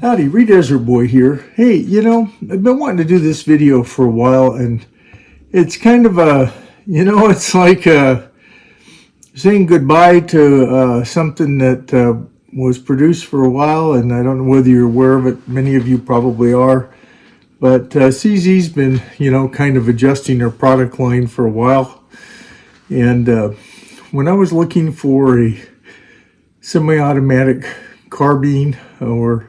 Howdy, Desert Boy here. Hey, I've been wanting to do this video for a while, and it's kind of it's like saying goodbye to something that was produced for a while, and I don't know whether you're aware of it. Many of you probably are. But CZ's been, kind of adjusting their product line for a while. And when I was looking for a semi-automatic carbine or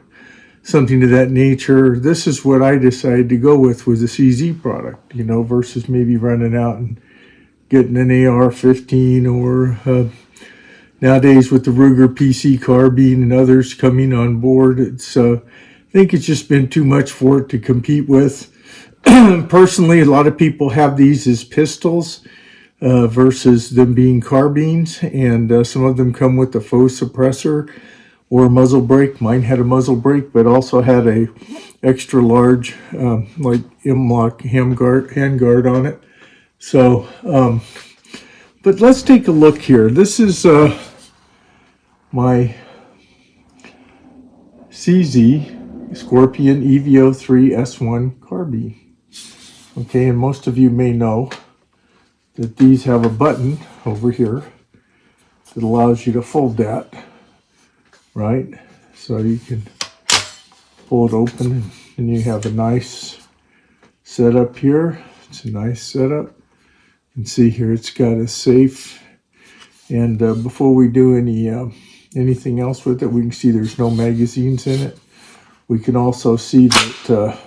something to that nature, this is what I decided to go with, was a CZ product, versus maybe running out and getting an AR-15 or nowadays with the Ruger PC carbine and others coming on board. It's I think it's just been too much for it to compete with. Personally, a lot of people have these as pistols versus them being carbines, and some of them come with a faux suppressor or a muzzle brake. Mine had a muzzle brake, but also had a extra large, like M-Lok handguard on it. So, but let's take a look here. This is my CZ Scorpion EVO 3 S1 Carbine. Okay, and most of you may know that these have a button over here that allows you to fold that. Right, so you can pull it open and you have a nice setup here. It's a nice setup. You can see here it's got a safe, and before we do anything else with it, we can see there's no magazines in it. We can also see that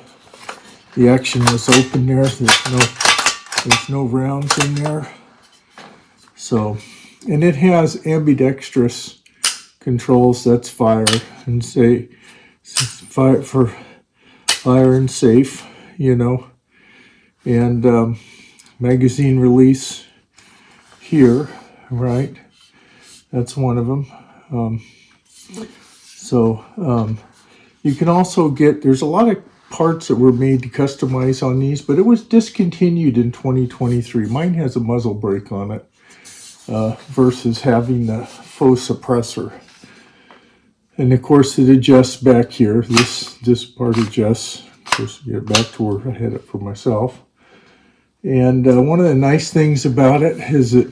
the action is open there. There's no rounds in there. So, and it has ambidextrous controls. That's fire and fire for fire and safe, and magazine release here, right? That's one of them. You can also get, there's a lot of parts that were made to customize on these, but it was discontinued in 2023. Mine has a muzzle brake on it versus having the faux suppressor. And of course it adjusts back here. This part adjusts. Of course, get back to where I had it for myself. And one of the nice things about it is that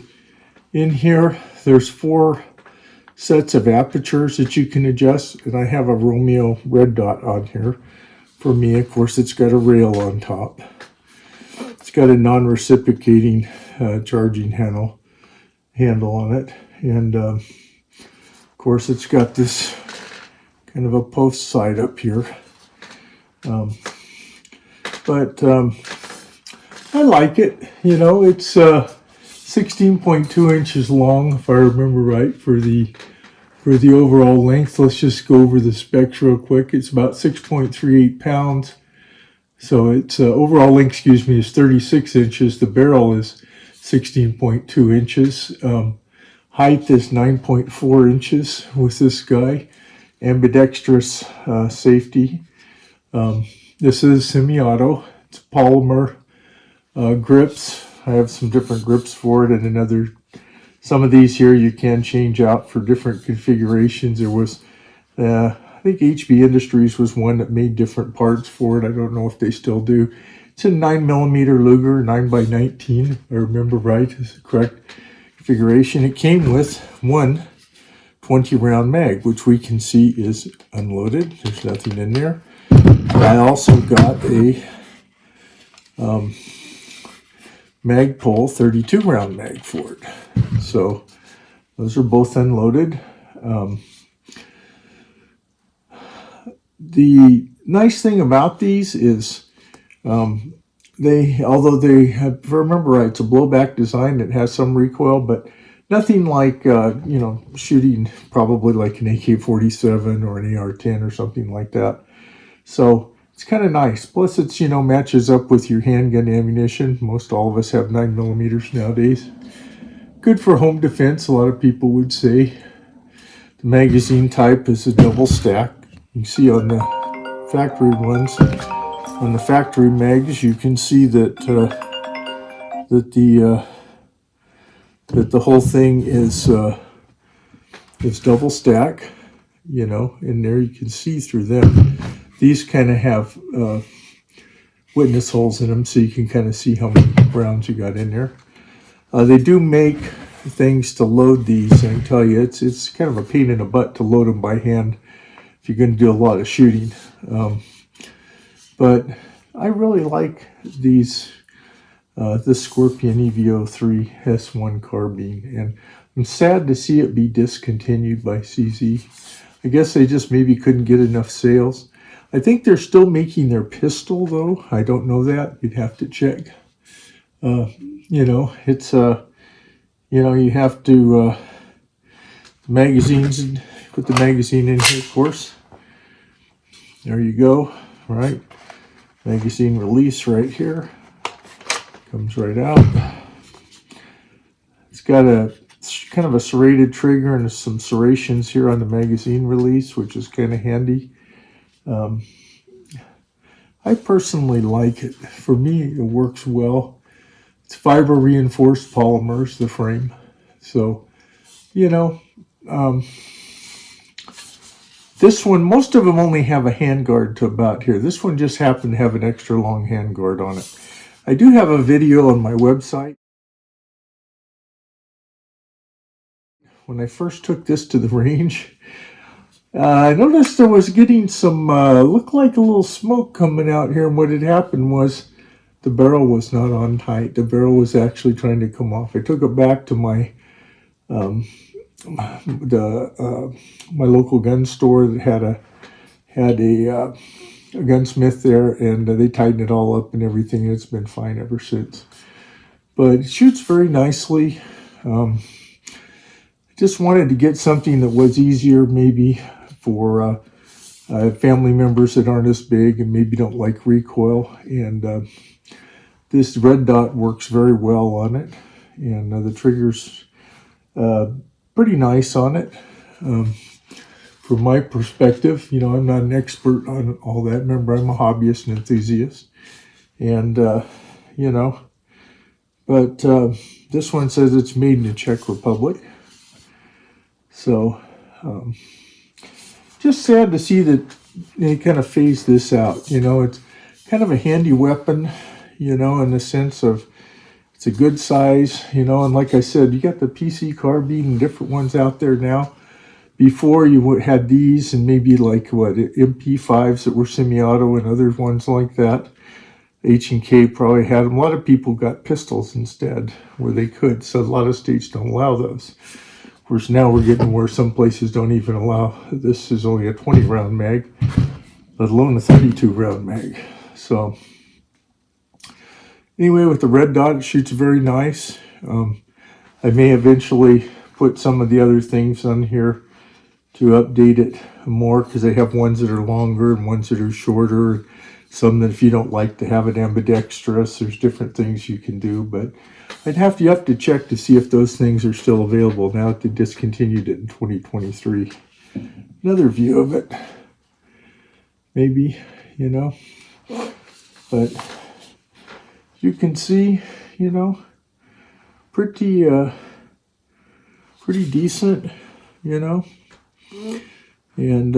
in here there's 4 sets of apertures that you can adjust. And I have a Romeo red dot on here for me. Of course, it's got a rail on top. It's got a non-reciprocating charging handle on it. And of course, it's got this kind of a post side up here. But I like it. It's 16.2 inches long, if I remember right, for the overall length. Let's just go over the specs real quick. It's about 6.38 pounds. So its overall length, is 36 inches. The barrel is 16.2 inches. Height is 9.4 inches with this guy. Ambidextrous safety. This is semi-auto. It's polymer grips. I have some different grips for it, and some of these here you can change out for different configurations. There was, I think HB Industries was one that made different parts for it. I don't know if they still do. It's a 9mm Luger 9x19, if I remember right, is the correct configuration. It came with one 20-round mag, which we can see is unloaded. There's nothing in there. I also got a Magpul 32-round mag for it. So those are both unloaded. The nice thing about these is although they have, if I remember right, it's a blowback design that has some recoil, but nothing like, shooting probably like an AK-47 or an AR-10 or something like that. So it's kind of nice. Plus it's, matches up with your handgun ammunition. Most all of us have 9mm nowadays. Good for home defense, a lot of people would say. The magazine type is a double stack. You can see on the factory ones, on the factory mags, you can see that the whole thing is double stack, you know, in there. You can see through them. These kind of have witness holes in them, so you can kind of see how many rounds you got in there. They do make things to load these. I can tell you, it's kind of a pain in the butt to load them by hand if you're going to do a lot of shooting. But I really like these, this Scorpion EVO 3 S1 Carbine, and I'm sad to see it be discontinued by CZ. I guess they just maybe couldn't get enough sales. I think they're still making their pistol, though. I don't know that. You'd have to check. You know, it's, you know, you have to, magazines, and put the magazine in here, of course. There you go, right? Magazine release right here. Comes right out. It's got a kind of a serrated trigger and some serrations here on the magazine release, which is kind of handy. I personally like it. For me, it works well. It's fiber reinforced polymers, the frame. So, you know, this one, most of them only have a handguard to about here. This one just happened to have an extra long handguard on it. I do have a video on my website. When I first took this to the range, I noticed I was getting some, looked like a little smoke coming out here. And what had happened was the barrel was not on tight. The barrel was actually trying to come off. I took it back to my my local gun store that had a gunsmith there, and they tightened it all up and everything. It's been fine ever since. But it shoots very nicely. I just wanted to get something that was easier, maybe for family members that aren't as big and maybe don't like recoil. And this red dot works very well on it, and the trigger's pretty nice on it. From my perspective, you know, I'm not an expert on all that. Remember, I'm a hobbyist and enthusiast. And, you know, but this one says it's made in the Czech Republic. So, just sad to see that they kind of phased this out. You know, it's kind of a handy weapon, you know, in the sense of it's a good size, you know, and like I said, you got the PC carbine and different ones out there now. Before you had these and maybe like what, MP5s that were semi-auto and other ones like that. H&K probably had them. A lot of people got pistols instead where they could, so a lot of states don't allow those. Of course, now we're getting where some places don't even allow, this is only a 20 round mag, let alone a 32 round mag. So anyway, with the red dot, it shoots very nice. I may eventually put some of the other things on here to update it more, because they have ones that are longer and ones that are shorter. Some that if you don't like to have it ambidextrous, there's different things you can do. But you have to check to see if those things are still available now that they discontinued it in 2023. Another view of it, maybe, you know. But you can see, you know, pretty decent, you know. And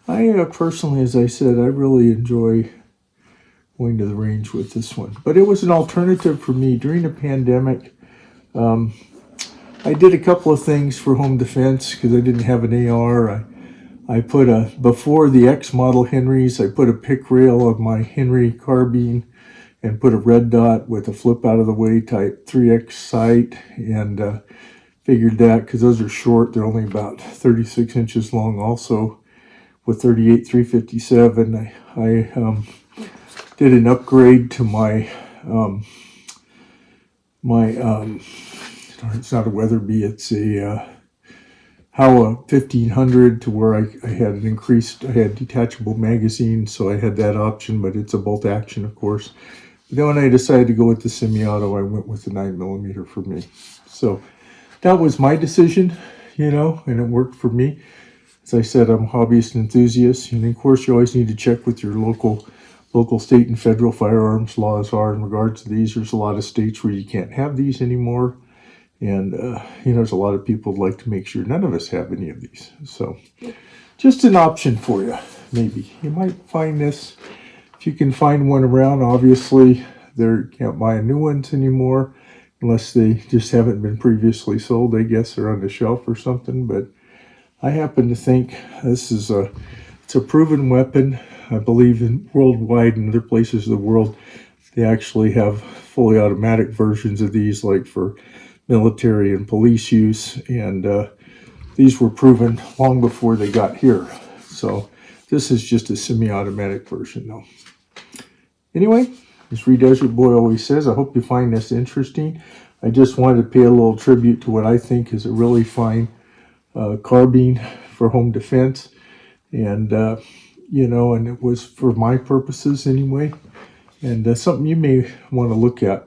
I personally, as I said, I really enjoy going to the range with this one. But it was an alternative for me during the pandemic. I did a couple of things for home defense because I didn't have an AR. I put before the X model Henrys, I put a pick rail on my Henry carbine and put a red dot with a flip out of the way type 3X sight, and figured that because those are short, they're only about 36 inches long also. With 38 357, I did an upgrade to my it's not a Weatherby, it's a Howa 1500, to where I had an increased, I had detachable magazines, so I had that option, but it's a bolt action, of course. But then when I decided to go with the semi-auto, I went with the 9mm for me. So that was my decision, you know, and it worked for me. As I said, I'm a hobbyist enthusiast, and of course you always need to check with your local, state, and federal firearms laws are in regards to these. There's a lot of states where you can't have these anymore, And, there's a lot of people who'd like to make sure none of us have any of these. So just an option for you, maybe. You might find this, if you can find one around. Obviously, they can't buy new ones anymore unless they just haven't been previously sold. I guess they're on the shelf or something. But I happen to think this is it's a proven weapon. I believe in worldwide and other places of the world, they actually have fully automatic versions of these, like for military and police use. And these were proven long before they got here. So this is just a semi-automatic version, though. Anyway, as Free Desert Boy always says, I hope you find this interesting. I just wanted to pay a little tribute to what I think is a really fine carbine for home defense. And, and it was for my purposes anyway. And something you may want to look at,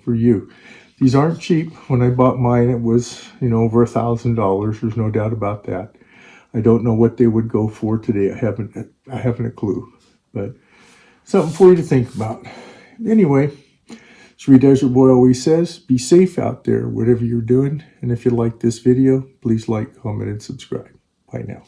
for you. These aren't cheap. When I bought mine, it was, over $1,000. There's no doubt about that. I don't know what they would go for today. I haven't a clue. But something for you to think about. Anyway, as Desert Boy always says, be safe out there, whatever you're doing. And if you like this video, please like, comment, and subscribe. Bye now.